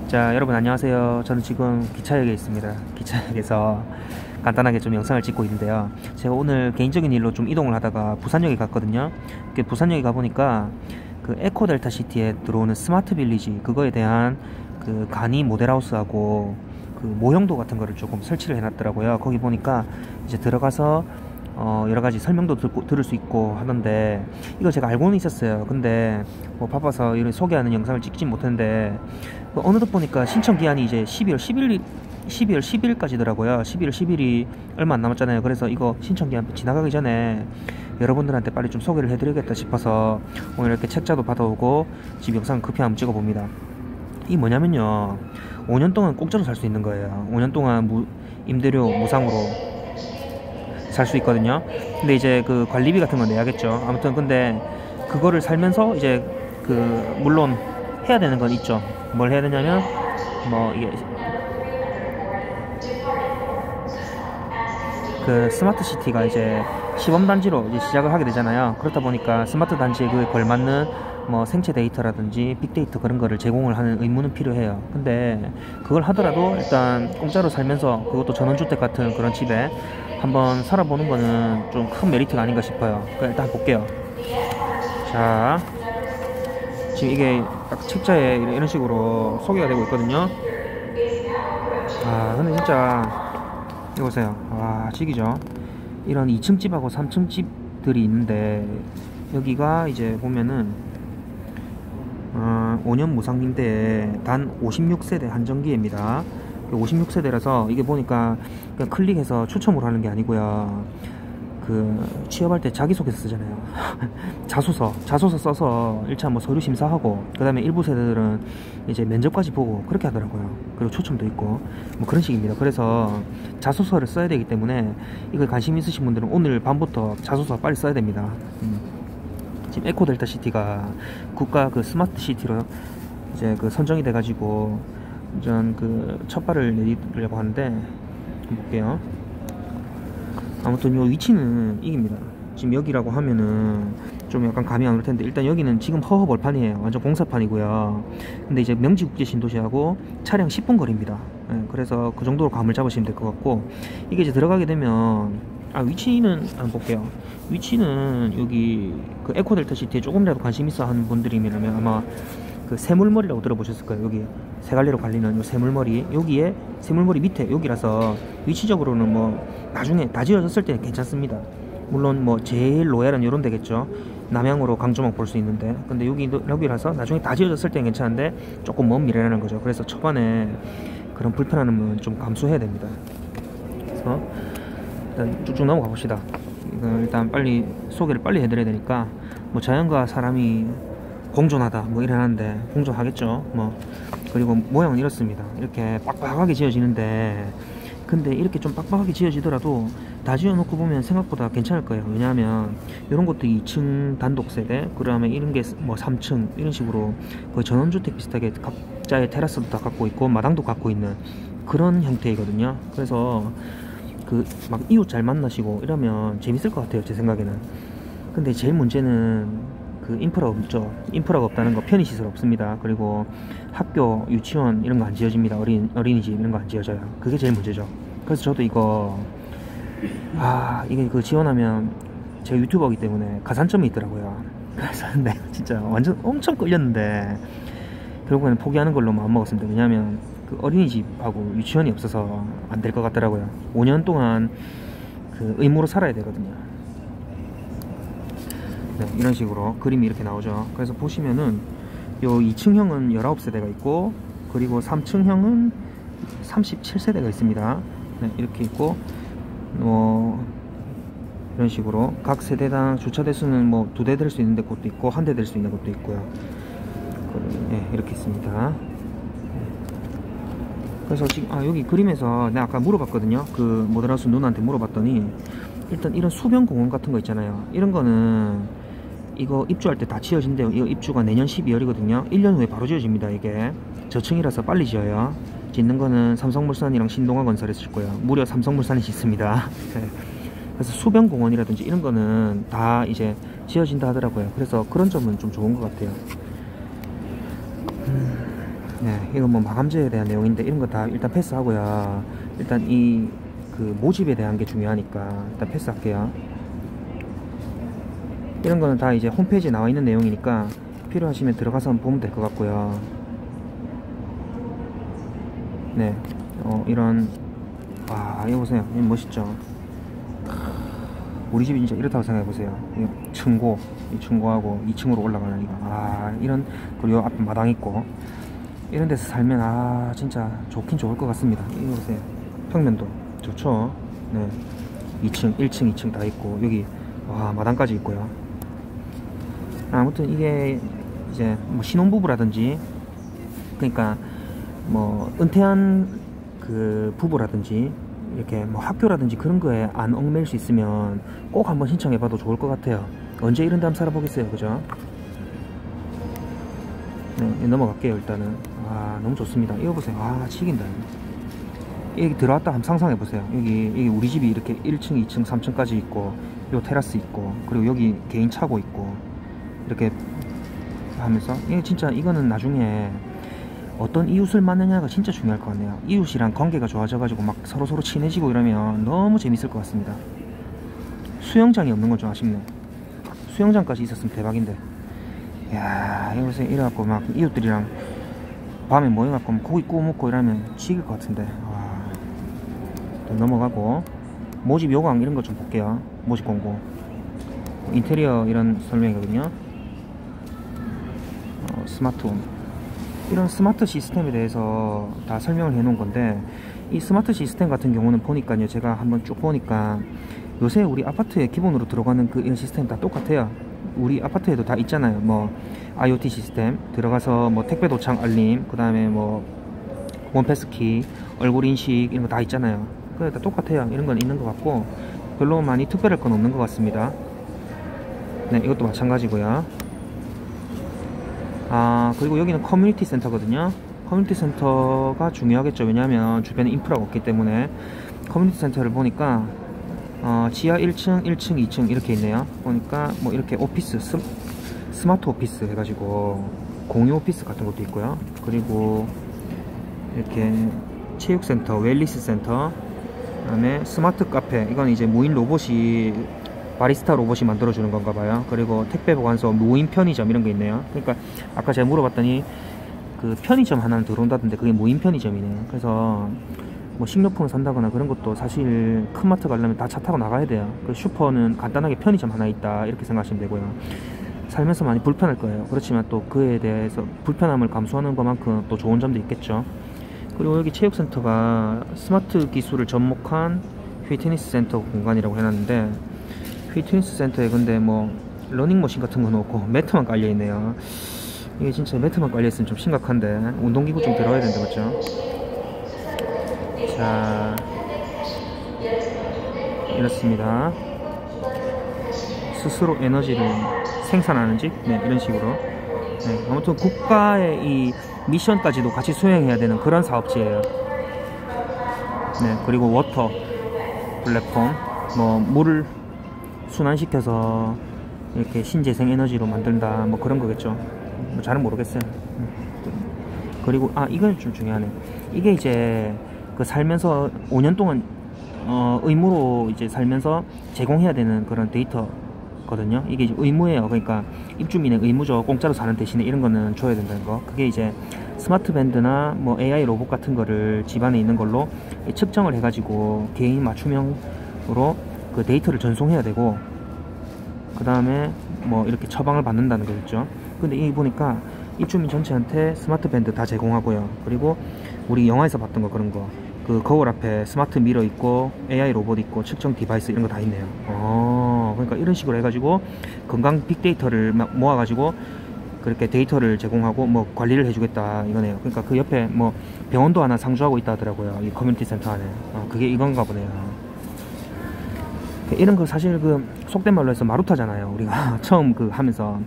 자, 여러분 안녕하세요. 저는 지금 기차역에 있습니다. 기차역에서 간단하게 좀 영상을 찍고 있는데요. 제가 오늘 개인적인 일로 좀 이동을 하다가 부산역에 갔거든요. 부산역에 가보니까 그 에코델타 시티에 들어오는 스마트 빌리지, 그거에 대한 그 간이 모델하우스하고 그 모형도 같은 거를 조금 설치를 해놨더라고요. 거기 보니까 이제 들어가서 여러가지 설명도 들을 수 있고 하던데, 이거 제가 알고는 있었어요. 근데 뭐 바빠서 이런 소개하는 영상을 찍진 못했는데, 어느덧 보니까 신청 기한이 이제 12월 10일까지더라고요 12월 10일이 얼마 안 남았잖아요. 그래서 이거 신청 기한 지나가기 전에 여러분들한테 빨리 좀 소개를 해드리겠다 싶어서 오늘 이렇게 책자도 받아오고 지금 영상 급히 한번 찍어봅니다. 이 뭐냐면요, 5년 동안 공짜로 살 수 있는 거예요. 5년 동안 임대료 무상으로 살 수 있거든요. 근데 이제 그 관리비 같은 건 내야겠죠. 아무튼 근데 그거를 살면서 이제 그 물론 해야 되는 건 있죠. 뭘 해야 되냐면 뭐 이게 그 스마트 시티가 이제 시범단지로 이제 시작을 하게 되잖아요. 그렇다 보니까 스마트 단지에 그에 걸맞는 뭐 생체 데이터라든지 빅데이터 그런 거를 제공을 하는 의무는 필요해요. 근데 그걸 하더라도 일단 공짜로 살면서, 그것도 전원주택 같은 그런 집에 한번 살아보는 거는 좀 큰 메리트가 아닌가 싶어요. 그럼 일단 볼게요. 자, 지금 이게 딱 책자에 이런 식으로 소개가 되고 있거든요. 아, 근데 진짜 이거 보세요. 와, 지기죠. 이런 2층 집하고 3층 집들이 있는데, 여기가 이제 보면은 5년 무상 임대에 단 56세대 한정기입니다. 56세대라서 이게 보니까 그냥 클릭해서 추첨을 하는 게 아니고요. 그 취업할 때 자기소개서 쓰잖아요. 자소서 써서 1차 뭐 서류 심사하고, 그 다음에 일부 세대들은 이제 면접까지 보고 그렇게 하더라고요. 그리고 초청도 있고 뭐 그런 식입니다. 그래서 자소서를 써야 되기 때문에 이거 관심 있으신 분들은 오늘 밤부터 자소서 빨리 써야 됩니다. 지금 에코델타 시티가 국가 그 스마트 시티로 이제 그 선정이 돼 가지고 전 그 첫 발을 내리려고 하는데, 볼게요. 아무튼 요 위치는 이깁니다. 지금 여기라고 하면은 좀 약간 감이 안 올 텐데, 일단 여기는 지금 허허벌판이에요. 완전 공사판이고요. 근데 이제 명지국제 신도시하고 차량 10분 거리입니다. 그래서 그 정도로 감을 잡으시면 될 것 같고, 이게 이제 들어가게 되면 위치는 한번 볼게요. 위치는 여기 그 에코델타 시티에 조금이라도 관심 있어 하는 분들이면 아마 그 새물머리라고 들어보셨을 거예요. 여기 세 갈래로 갈리는 요 새물머리, 여기에 새물머리 밑에 여기라서 위치적으로는 뭐 나중에 다 지어졌을 때는 괜찮습니다. 물론 뭐 제일 로얄은 요런 데겠죠. 남향으로 강조만 볼 수 있는데, 근데 여기라서 나중에 다 지어졌을 때는 괜찮은데 조금 먼 미래라는 거죠. 그래서 초반에 그런 불편함은 좀 감수해야 됩니다. 그래서 일단 쭉쭉 넘어가 봅시다. 일단 빨리 소개를 빨리 해드려야 되니까, 뭐 자연과 사람이 공존하다 뭐 이러는데 공존하겠죠. 뭐 그리고 모양은 이렇습니다. 이렇게 빡빡하게 지어지는데, 근데 이렇게 좀 빡빡하게 지어지더라도 다 지어놓고 보면 생각보다 괜찮을 거예요. 왜냐하면 이런 것도 2층 단독 세대, 그다음에 이런 게 뭐 3층 이런 식으로 거의 전원주택 비슷하게 각자의 테라스도 다 갖고 있고 마당도 갖고 있는 그런 형태이거든요. 그래서 그 막 이웃 잘 만나시고 이러면 재밌을 것 같아요, 제 생각에는. 근데 제일 문제는 그 인프라가 없죠. 인프라가 없다는 거, 편의시설 없습니다. 그리고 학교, 유치원 이런 거 안 지어집니다. 어린이집 이런 거 안 지어져요. 그게 제일 문제죠. 그래서 저도 이거 이게 그 지원하면 제가 유튜버이기 때문에 가산점이 있더라고요. 그래서 내가 진짜 완전 엄청 끌렸는데 결국에는 포기하는 걸로 마음 먹었습니다. 왜냐하면 그 어린이집하고 유치원이 없어서 안 될 것 같더라고요. 5년 동안 그 의무로 살아야 되거든요. 네, 이런 식으로 그림이 이렇게 나오죠. 그래서 보시면은 요 2층형은 19세대가 있고, 그리고 3층형은 37세대가 있습니다. 네, 이렇게 있고, 이런 식으로 각 세대당 주차 대수는 뭐 2대 될 수 있는 곳도 있고 1대 될 수 있는 곳도 있고요. 네, 이렇게 있습니다. 그래서 지금 여기 그림에서 내가 아까 물어봤거든요. 그 모델하우스 누나한테 물어봤더니, 일단 이런 수변 공원 같은 거 있잖아요. 이런 거는 이거 입주할 때 다 지어진대요. 이거 입주가 내년 12월이거든요 1년 후에 바로 지어집니다. 이게 저층이라서 빨리 지어요. 짓는 거는 삼성물산이랑 신동아건설이 쓸 거예요. 무려 삼성물산이 짓습니다. 그래서 수변 공원이라든지 이런 거는 다 이제 지어진다 하더라고요. 그래서 그런 점은 좀 좋은 것 같아요. 네, 이건 뭐 마감재에 대한 내용인데 이런 거 다 일단 패스하고요. 일단 이 그 모집에 대한 게 중요하니까 일단 패스할게요. 이런 거는 다 이제 홈페이지에 나와 있는 내용이니까 필요하시면 들어가서 한번 보면 될 것 같고요. 네, 이런, 이거 보세요. 이거 멋있죠? 우리 집이 진짜 이렇다고 생각해보세요. 층고, 이 층고하고 2층으로 올라가는 이거. 이런, 그리고 앞에 마당 있고, 이런 데서 살면, 진짜 좋긴 좋을 것 같습니다. 이거 보세요. 평면도 좋죠? 네. 2층, 1층, 2층 다 있고, 여기, 마당까지 있고요. 아무튼 이게 이제 뭐 신혼부부라든지, 그러니까 뭐 은퇴한 그 부부라든지, 이렇게 뭐 학교라든지 그런 거에 안 얽매일 수 있으면 꼭 한번 신청해봐도 좋을 것 같아요. 언제 이런 데 한번 살아보겠어요, 그죠? 네, 넘어갈게요. 일단은 너무 좋습니다. 이거 보세요. 치긴다. 여기 들어왔다 한번 상상해보세요. 여기 우리 집이 이렇게 1층, 2층, 3층까지 있고, 요 테라스 있고, 그리고 여기 개인 차고 있고, 이렇게 하면서, 이게 진짜 이거는 나중에 어떤 이웃을 만나냐가 진짜 중요할 것 같네요. 이웃이랑 관계가 좋아져가지고 막 서로 친해지고 이러면 너무 재밌을 것 같습니다. 수영장이 없는 건 좀 아쉽네. 수영장까지 있었으면 대박인데. 이야, 이거 보세요. 이래갖고 막 이웃들이랑 밤에 모여갖고 고기 구워 먹고 이러면 지길 것 같은데. 또 넘어가고, 모집 요강 이런 거 좀 볼게요. 모집 공고, 인테리어 이런 설명이거든요. 스마트홈, 이런 스마트 시스템에 대해서 다 설명을 해 놓은 건데, 이 스마트 시스템 같은 경우는 보니까요, 제가 한번 쭉 보니까 요새 우리 아파트에 기본으로 들어가는 그 이런 시스템 다 똑같아요. 우리 아파트에도 다 있잖아요. 뭐 IoT 시스템 들어가서 뭐 택배 도착 알림, 그 다음에 뭐 원패스키, 얼굴 인식 이런 거 다 있잖아요. 그래 다 똑같아요. 이런 건 있는 것 같고 별로 많이 특별할 건 없는 것 같습니다. 네, 이것도 마찬가지고요. 그리고 여기는 커뮤니티 센터거든요. 커뮤니티 센터가 중요하겠죠. 왜냐하면 주변에 인프라가 없기 때문에. 커뮤니티 센터를 보니까 지하 1층, 1층, 2층 이렇게 있네요. 보니까 뭐 이렇게 오피스, 스마트 오피스 해가지고 공유 오피스 같은 것도 있고요. 그리고 이렇게 체육센터, 웰리스 센터, 그 다음에 스마트 카페, 이건 이제 무인 로봇이, 바리스타 로봇이 만들어주는 건가 봐요. 그리고 택배 보관소, 무인 편의점 이런 게 있네요. 그러니까 아까 제가 물어봤더니 그 편의점 하나는 들어온다던데 그게 무인 편의점이네요. 그래서 뭐 식료품을 산다거나 그런 것도 사실 큰 마트 가려면 다 차 타고 나가야 돼요. 그 슈퍼는 간단하게 편의점 하나 있다 이렇게 생각하시면 되고요. 살면서 많이 불편할 거예요. 그렇지만 또 그에 대해서 불편함을 감수하는 것만큼 또 좋은 점도 있겠죠. 그리고 여기 체육센터가 스마트 기술을 접목한 휘트니스 센터 공간이라고 해놨는데, 휘트니스 센터에 근데 뭐 러닝머신 같은 거 놓고 매트만 깔려있네요. 이게 진짜 매트만 깔려있으면 좀 심각한데 운동기구 좀 들어가야 된다, 맞죠? 자, 이렇습니다. 스스로 에너지를 생산하는지, 네, 이런 식으로. 네, 아무튼 국가의 이 미션까지도 같이 수행해야 되는 그런 사업지예요. 네, 그리고 워터 플랫폼, 뭐 물을 순환시켜서 이렇게 신재생 에너지로 만든다, 뭐 그런 거겠죠. 뭐 잘은 모르겠어요. 그리고 이건 좀 중요하네. 이게 이제 그 살면서 5년 동안 의무로 이제 살면서 제공해야 되는 그런 데이터거든요. 이게 이제 의무예요. 그러니까 입주민의 의무죠. 공짜로 사는 대신에 이런 거는 줘야 된다는 거. 그게 이제 스마트 밴드나 뭐 AI 로봇 같은 거를 집안에 있는 걸로 측정을 해가지고 개인 맞춤형으로 그 데이터를 전송해야 되고, 그 다음에 뭐 이렇게 처방을 받는다는 거겠죠. 근데 이 보니까 입주민 전체한테 스마트 밴드 다 제공하고요. 그리고 우리 영화에서 봤던 거, 그런 거, 그 거울 앞에 스마트 미러 있고 AI 로봇 있고 측정 디바이스 이런 거 다 있네요. 그러니까 이런 식으로 해가지고 건강 빅데이터를 모아가지고 그렇게 데이터를 제공하고 뭐 관리를 해주겠다 이거네요. 그러니까 그 옆에 뭐 병원도 하나 상주하고 있다 하더라고요. 이 커뮤니티 센터 안에. 그게 이건가 보네요. 이런 거 사실 그 속된 말로 해서 마루타잖아요, 우리가 처음 그 하면서.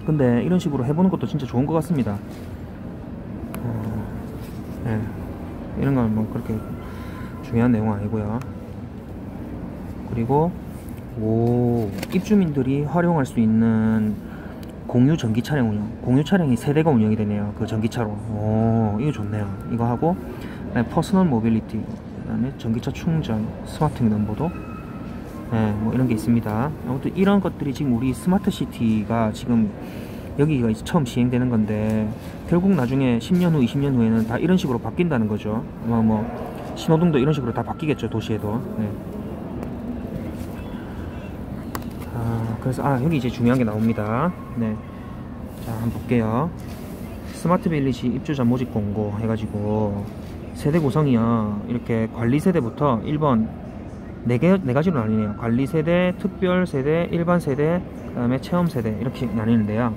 근데 이런 식으로 해보는 것도 진짜 좋은 것 같습니다. 네. 이런 건 뭐 그렇게 중요한 내용은 아니고요. 그리고 입주민들이 활용할 수 있는 공유 전기 차량 운영, 공유 차량이 3대가 운영이 되네요. 그 전기차로. 오, 이거 좋네요. 이거 하고 퍼스널 모빌리티, 그다음에 전기차 충전, 스마트 횡단보도, 네, 뭐 이런 게 있습니다. 아무튼 이런 것들이 지금 우리 스마트 시티가 지금 여기가 이제 처음 시행되는 건데, 결국 나중에 10년 후, 20년 후에는 다 이런 식으로 바뀐다는 거죠. 뭐 신호등도 이런 식으로 다 바뀌겠죠, 도시에도. 네. 그래서 여기 이제 중요한 게 나옵니다. 네. 자, 한번 볼게요. 스마트 빌리지 입주자 모집 공고 해가지고 세대 구성이요, 이렇게 관리 세대부터 1번 4가지로 나뉘네요. 관리 세대, 특별 세대, 일반 세대, 그 다음에 체험 세대, 이렇게 나뉘는데요.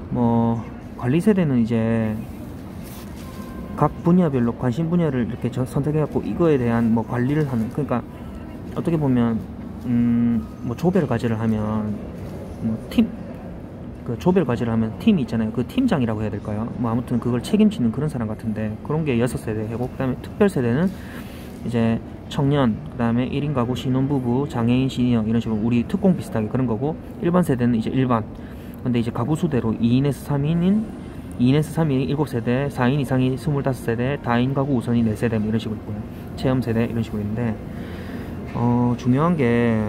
뭐 관리 세대는 이제 각 분야별로 관심 분야를 이렇게 선택해갖고 이거에 대한 뭐 관리를 하는, 그러니까 어떻게 보면 뭐 조별 과제를 하면 그 조별 과제를 하면 팀이 있잖아요. 그 팀장이라고 해야 될까요? 뭐 아무튼 그걸 책임지는 그런 사람 같은데, 그런 게 6세대고, 그 다음에 특별 세대는 이제 청년, 그 다음에 1인 가구, 신혼부부, 장애인, 시니어, 이런 식으로 우리 특공 비슷하게 그런 거고, 일반 세대는 이제 일반. 근데 이제 가구 수대로 2인에서 3인인 7세대, 4인 이상이 25세대, 다인 가구 우선이 4세대, 뭐 이런 식으로 있고요. 체험 세대, 이런 식으로 있는데, 중요한 게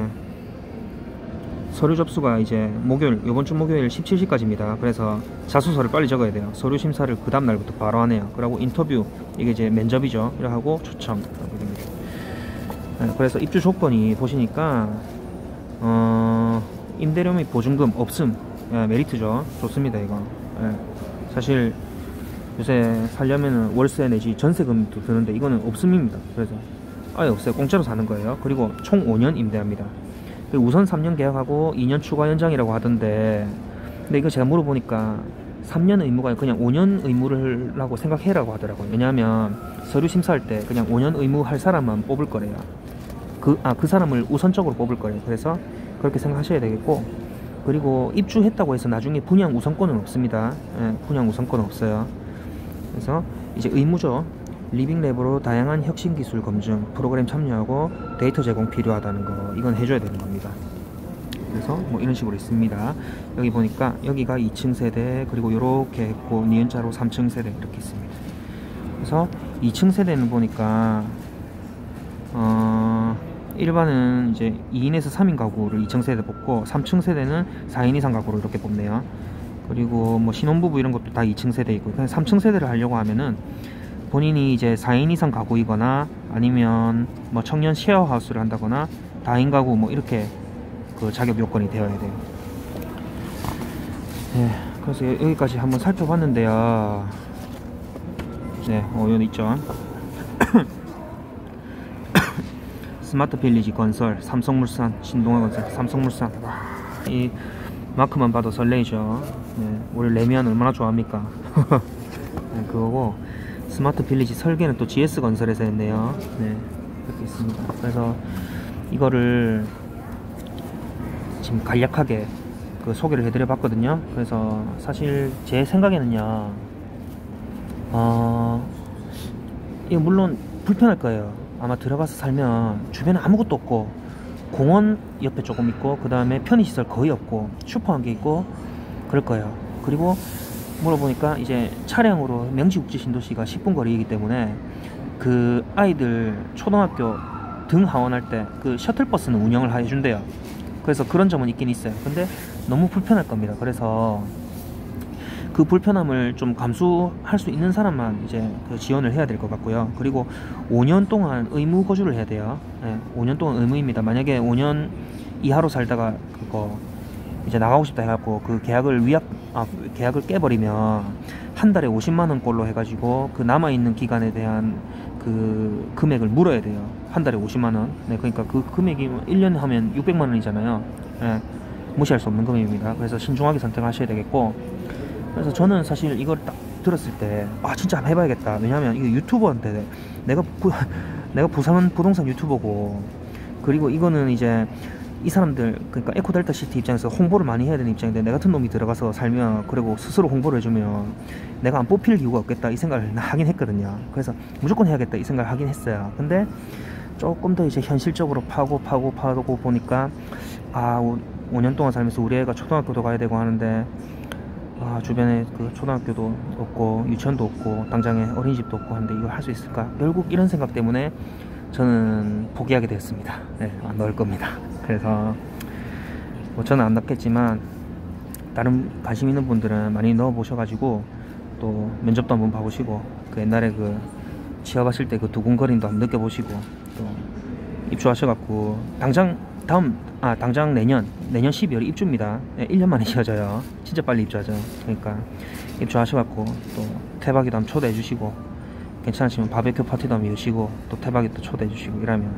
서류 접수가 이제 목요일, 요번 주 목요일 17시까지입니다. 그래서 자소서를 빨리 적어야 돼요. 서류 심사를 그 다음 날부터 바로 하네요. 그리고 인터뷰, 이게 이제 면접이죠. 이래 하고 초청. 그래서 입주 조건이 보시니까 임대료 및 보증금 없음. 메리트죠. 좋습니다, 이거. 사실 요새 살려면은 월세 내지 전세금도 드는데 이거는 없음입니다. 그래서 아예 없어요. 공짜로 사는 거예요. 그리고 총 5년 임대합니다. 우선 3년 계약하고 2년 추가 연장이라고 하던데, 근데 이거 제가 물어보니까 3년 의무가 그냥 5년 의무라고 생각해라고 하더라고요. 왜냐하면 서류 심사할 때 그냥 5년 의무 할 사람만 뽑을 거래요. 그 사람을 우선적으로 뽑을 거래요. 그래서 그렇게 생각하셔야 되겠고, 그리고 입주했다고 해서 나중에 분양 우선권은 없습니다. 분양 우선권은 없어요. 그래서 이제 의무죠. 리빙 랩으로 다양한 혁신 기술 검증, 프로그램 참여하고 데이터 제공 필요하다는 거, 이건 해줘야 되는 겁니다. 그래서 뭐 이런 식으로 있습니다. 여기 보니까 여기가 2층 세대, 그리고 요렇게 했고 니은자로 3층 세대 이렇게 있습니다. 그래서 2층 세대는 보니까 일반은 이제 2인에서 3인 가구를 2층 세대 뽑고, 3층 세대는 4인 이상 가구로 이렇게 뽑네요. 그리고 뭐 신혼부부 이런 것도 다 2층 세대 있고, 그냥 3층 세대를 하려고 하면은 본인이 이제 4인 이상 가구이거나, 아니면 뭐 청년 쉐어하우스를 한다거나, 다인 가구 뭐 이렇게 그 자격 요건이 되어야 돼요. 네, 그래서 여기까지 한번 살펴봤는데요. 네, 여기 있죠. 스마트 빌리지 건설, 삼성물산, 신동아 건설, 삼성물산. 와, 이 마크만 봐도 설레이죠. 네, 우리 레미안 얼마나 좋아합니까? 네, 그거고, 스마트 빌리지 설계는 또 GS건설에서 했네요. 네, 이렇게 있습니다. 그래서 이거를 지금 간략하게 그 소개를 해드려 봤거든요. 그래서 사실 제 생각에는요, 이거 물론 불편할 거예요. 아마 들어가서 살면 주변에 아무것도 없고, 공원 옆에 조금 있고, 그 다음에 편의시설 거의 없고, 슈퍼 한 개 있고 그럴 거예요. 그리고 물어보니까 이제 차량으로 명지국지 신도시가 10분 거리이기 때문에 그 아이들 초등학교 등 하원할 때 그 셔틀버스는 운영을 해준대요. 그래서 그런 점은 있긴 있어요. 근데 너무 불편할 겁니다. 그래서 그 불편함을 좀 감수할 수 있는 사람만 이제 그 지원을 해야 될 것 같고요. 그리고 5년 동안 의무 거주를 해야 돼요. 네, 5년 동안 의무입니다. 만약에 5년 이하로 살다가 그거 이제 나가고 싶다 해갖고 그 계약을 깨버리면 한 달에 50만원 꼴로 해가지고 그 남아있는 기간에 대한 그 금액을 물어야 돼요. 한 달에 50만원. 네, 그러니까 그 금액이 1년에 하면 600만원이잖아요. 네, 무시할 수 없는 금액입니다. 그래서 신중하게 선택하셔야 되겠고, 그래서 저는 사실 이걸 딱 들었을 때 진짜 한번 해봐야겠다. 왜냐면 이거 유튜버한테 내가 부산 부동산 유튜버고, 그리고 이거는 이제 이 사람들, 그러니까 에코델타 시티 입장에서 홍보를 많이 해야 되는 입장인데, 내 같은 놈이 들어가서 살면, 그리고 스스로 홍보를 해주면 내가 안 뽑힐 이유가 없겠다 이 생각을 하긴 했거든요. 그래서 무조건 해야겠다 이 생각을 하긴 했어요. 근데 조금 더 이제 현실적으로 파고 보니까 아, 5년 동안 살면서 우리 애가 초등학교도 가야 되고 하는데, 아, 주변에 그 초등학교도 없고 유치원도 없고 당장에 어린이집도 없고 하는데 이걸 할 수 있을까? 결국 이런 생각 때문에 저는 포기하게 되었습니다. 네, 안 넣을 겁니다. 그래서 뭐 저는 안 넣겠지만 다른 관심 있는 분들은 많이 넣어 보셔가지고 또 면접도 한번 봐보시고 그 옛날에 그 취업하실 때 그 두근거림도 한번 느껴보시고 또 입주하셔갖고 당장 내년 12월에 입주입니다. 네, 1년 만에 지어져요. 진짜 빨리 입주하죠. 그러니까 입주하셔갖고 또 태박이도 한번 초대해 주시고 괜찮으시면 바베큐 파티도 한번 여시고 또 태박이도 초대해 주시고 이러면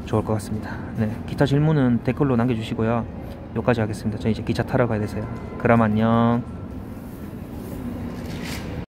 좋을 것 같습니다. 네, 기타 질문은 댓글로 남겨주시고요. 여기까지 하겠습니다. 저 이제 기차 타러 가야 돼서요. 그럼 안녕.